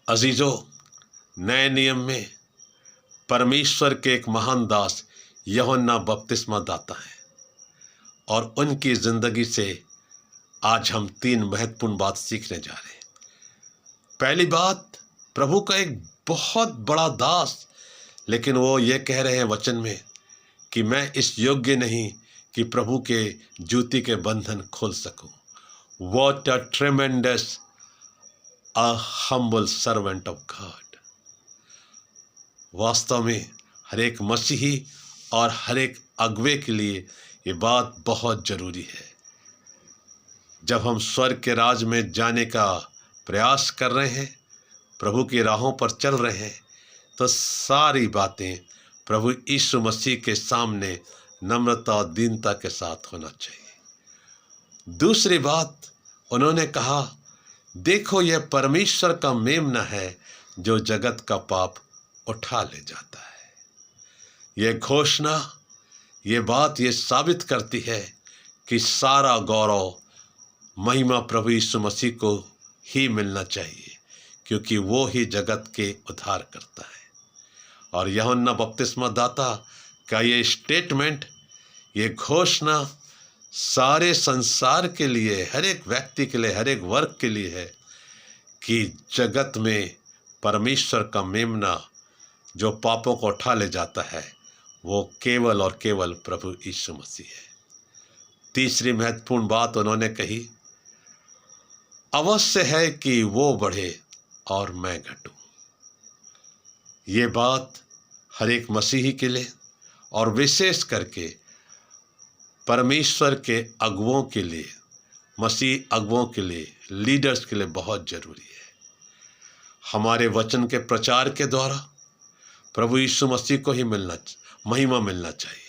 अजीजों, नए नियम में परमेश्वर के एक महान दास यूहन्ना बपतिस्मा दाता हैं और उनकी ज़िंदगी से आज हम 3 महत्वपूर्ण बात सीखने जा रहे हैं। पहली बात, प्रभु का एक बहुत बड़ा दास, लेकिन वो ये कह रहे हैं वचन में कि मैं इस योग्य नहीं कि प्रभु के जूती के बंधन खोल सकूं। What a tremendous, a humble servant of God। वास्तव में हर एक मसीही और हर एक अगुवे के लिए ये बात बहुत ज़रूरी है। जब हम स्वर्ग के राज में जाने का प्रयास कर रहे हैं, प्रभु की राहों पर चल रहे हैं, तो सारी बातें प्रभु यीशु मसीह के सामने नम्रता और दीनता के साथ होना चाहिए। दूसरी बात, उन्होंने कहा, देखो यह परमेश्वर का मेमना है जो जगत का पाप उठा ले जाता है। यह घोषणा, ये बात ये साबित करती है कि सारा गौरव महिमा प्रभु यीशु मसीह को ही मिलना चाहिए, क्योंकि वो ही जगत के उद्धार करता है। और यूहन्ना बपतिस्मा दाता का ये स्टेटमेंट, ये घोषणा सारे संसार के लिए, हर एक व्यक्ति के लिए, हर एक वर्ग के लिए है कि जगत में परमेश्वर का मेमना जो पापों को उठा ले जाता है, वो केवल और केवल प्रभु यीशु मसीह है। तीसरी महत्वपूर्ण बात उन्होंने कही, अवश्य है कि वो बढ़े और मैं घटूं। ये बात हर एक मसीही के लिए और विशेष करके परमेश्वर के अगुवों के लिए, मसीह अगुवों के लिए, लीडर्स के लिए बहुत ज़रूरी है। हमारे वचन के प्रचार के द्वारा प्रभु यीशु मसीह को ही महिमा मिलना चाहिए।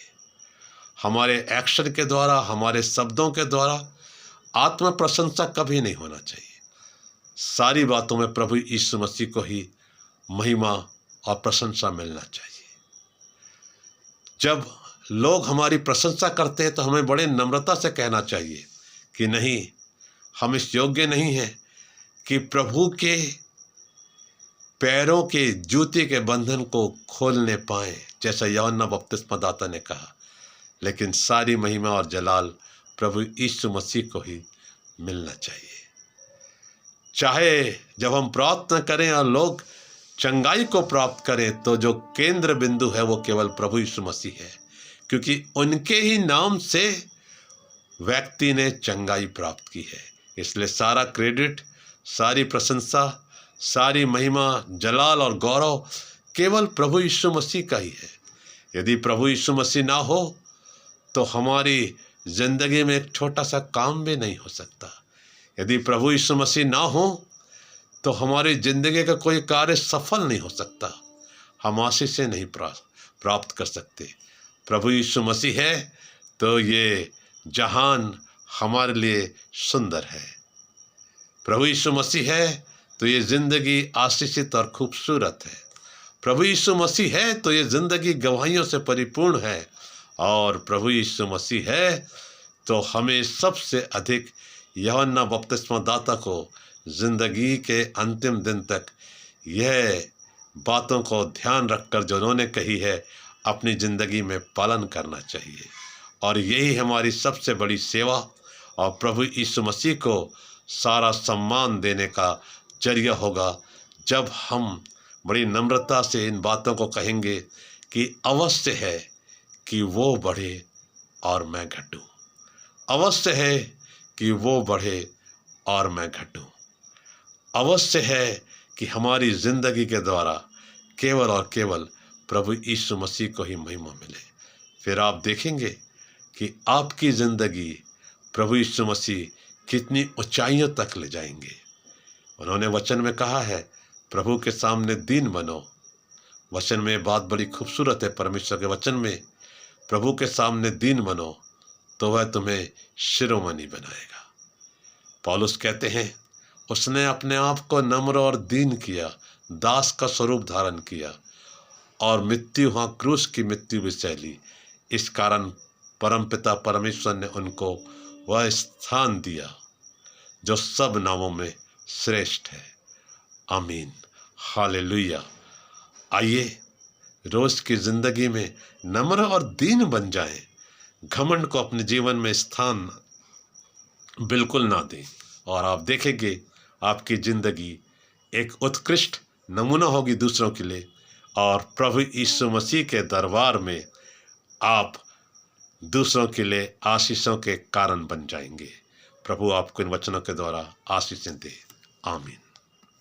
हमारे एक्शन के द्वारा, हमारे शब्दों के द्वारा आत्म प्रशंसा कभी नहीं होना चाहिए। सारी बातों में प्रभु यीशु मसीह को ही महिमा और प्रशंसा मिलना चाहिए। जब लोग हमारी प्रशंसा करते हैं तो हमें बड़े नम्रता से कहना चाहिए कि नहीं, हम इस योग्य नहीं हैं कि प्रभु के पैरों के जूते के बंधन को खोलने पाएं, जैसा यूहन्ना बपतिस्मा दाता ने कहा। लेकिन सारी महिमा और जलाल प्रभु यीशु मसीह को ही मिलना चाहिए। चाहे जब हम प्रार्थना करें और लोग चंगाई को प्राप्त करें, तो जो केंद्र बिंदु है वो केवल प्रभु यीशु मसीह है, क्योंकि उनके ही नाम से व्यक्ति ने चंगाई प्राप्त की है। इसलिए सारा क्रेडिट, सारी प्रशंसा, सारी महिमा, जलाल और गौरव केवल प्रभु यीशु मसीह का ही है। यदि प्रभु यीशु मसीह ना हो तो हमारी ज़िंदगी में एक छोटा सा काम भी नहीं हो सकता। यदि प्रभु यीशु मसीह ना हो तो हमारी ज़िंदगी का कोई कार्य सफल नहीं हो सकता। हम आशीष नहीं प्राप्त कर सकते। प्रभु यीशु मसीह है तो ये जहान हमारे लिए सुंदर है। प्रभु यीशु मसीह है तो ये ज़िंदगी आशीषित और खूबसूरत है। प्रभु यीशु मसीह है तो ये ज़िंदगी गवाहियों से परिपूर्ण है। और प्रभु यीशु मसीह है तो हमें सबसे अधिक यूहन्ना बपतिस्मा दाता को ज़िंदगी के अंतिम दिन तक यह बातों को ध्यान रखकर जो उन्होंने कही है, अपनी ज़िंदगी में पालन करना चाहिए। और यही हमारी सबसे बड़ी सेवा और प्रभु यीशु मसीह को सारा सम्मान देने का जरिया होगा, जब हम बड़ी नम्रता से इन बातों को कहेंगे कि अवश्य है कि वो बढ़े और मैं घटूं। अवश्य है कि वो बढ़े और मैं घटूं। अवश्य है कि हमारी ज़िंदगी के द्वारा केवल और केवल प्रभु यीशु मसीह को ही महिमा मिले। फिर आप देखेंगे कि आपकी ज़िंदगी प्रभु यीशु मसीह कितनी ऊंचाइयों तक ले जाएंगे। उन्होंने वचन में कहा है, प्रभु के सामने दीन बनो। वचन में बात बड़ी खूबसूरत है। परमेश्वर के वचन में, प्रभु के सामने दीन बनो तो वह तुम्हें शिरोमणि बनाएगा। पौलुस कहते हैं, उसने अपने आप को नम्र और दीन किया, दास का स्वरूप धारण किया और मृत्यु, हाँ, क्रूस की मृत्यु भी सह ली। इस कारण परमपिता परमेश्वर ने उनको वह स्थान दिया जो सब नामों में श्रेष्ठ है। आमीन। हालेलुया। आइए रोज की जिंदगी में नम्र और दीन बन जाएं, घमंड को अपने जीवन में स्थान बिल्कुल ना दें, और आप देखेंगे आपकी जिंदगी एक उत्कृष्ट नमूना होगी दूसरों के लिए, और प्रभु यीशु मसीह के दरबार में आप दूसरों के लिए आशीषों के कारण बन जाएंगे। प्रभु आपको इन वचनों के द्वारा आशीषें दे। आमीन।